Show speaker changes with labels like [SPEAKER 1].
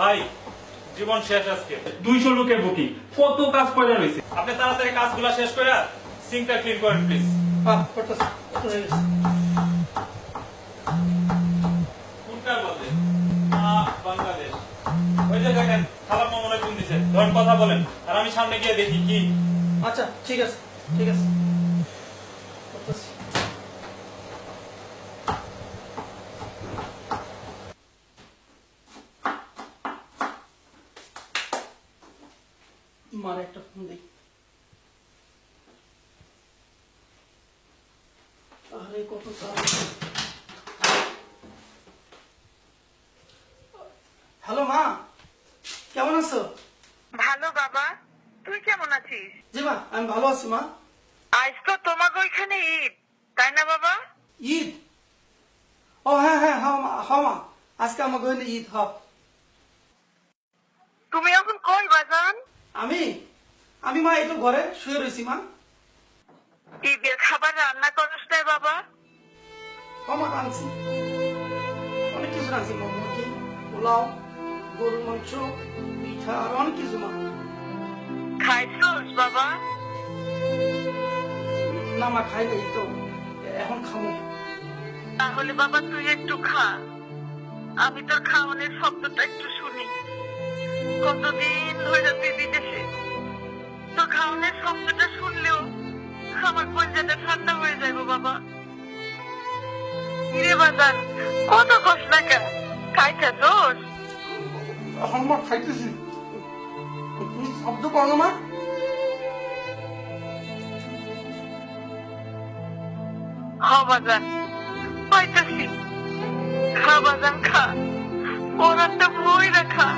[SPEAKER 1] ভাই জীবন শেষ আজকে।
[SPEAKER 2] 200 লোকের বুকিং, কত কাজ পড়ে রয়েছে।
[SPEAKER 1] আপনি তাড়াতাড়ি কাজগুলো শেষ করে সিঙ্কটা ক্লিন করেন প্লিজ। কোনটার বলতে বাংলাদেশ। ওই যে দেখেন খালাম মনে হয় ফোন দিছে, ধরেন কথা বলেন আর আমি সামনে গিয়ে দেখি কি।
[SPEAKER 3] আচ্ছা ঠিক আছে ঠিক আছে করতেছি। মার একটা ফোন দিই। আরে কত কাজ। হ্যালো মা, কেমন আছো?
[SPEAKER 4] ভালো বাবা, তুই কেমন আছিস?
[SPEAKER 3] জি মা, আমি ভালো আছি মা।
[SPEAKER 4] আজ তো তোমাকে ওইখানে ঈদ, তাই না বাবা?
[SPEAKER 3] ঈদ? ও হ্যাঁ হ্যাঁ হ্যাঁ মা, হ্যাঁ মা, আজকে আমার গইনে ঈদ। হ্যাঁ
[SPEAKER 4] তুমি এখন কই বাজান?
[SPEAKER 3] আমি আমি মা একটু ঘরে শুয়ে রয়েছি মা।
[SPEAKER 4] ঈদের খাবার রান্না করস নাই বাবা?
[SPEAKER 3] মা আনছি, অনেক কিছু আনছি মা, মুরগি, পোলাও, গরুর মাংস, পিঠা আর অনেক কিছু মা।
[SPEAKER 4] খাইছস বাবা?
[SPEAKER 3] না মা খাই নাই তো, এখন খাবো।
[SPEAKER 4] তাহলে বাবা তুই একটু খা, আমি তোর খাওয়ানোর শব্দটা একটু শুনি। কতদিন ধরে তুই বিদেশে, তোর খাওয়ানোর শব্দটা শুনলেও আমার কলজাটা ঠান্ডা হয়ে যাবে বাবা। কিরে বাজান, কত কষ্ট না খাইছা তোর?
[SPEAKER 3] এখন মা খাইতেছি, তুমি শব্দ করো না মা।
[SPEAKER 4] বাজান পাইতেছি, খা বাজান খা, ওর একটা বই রাখা।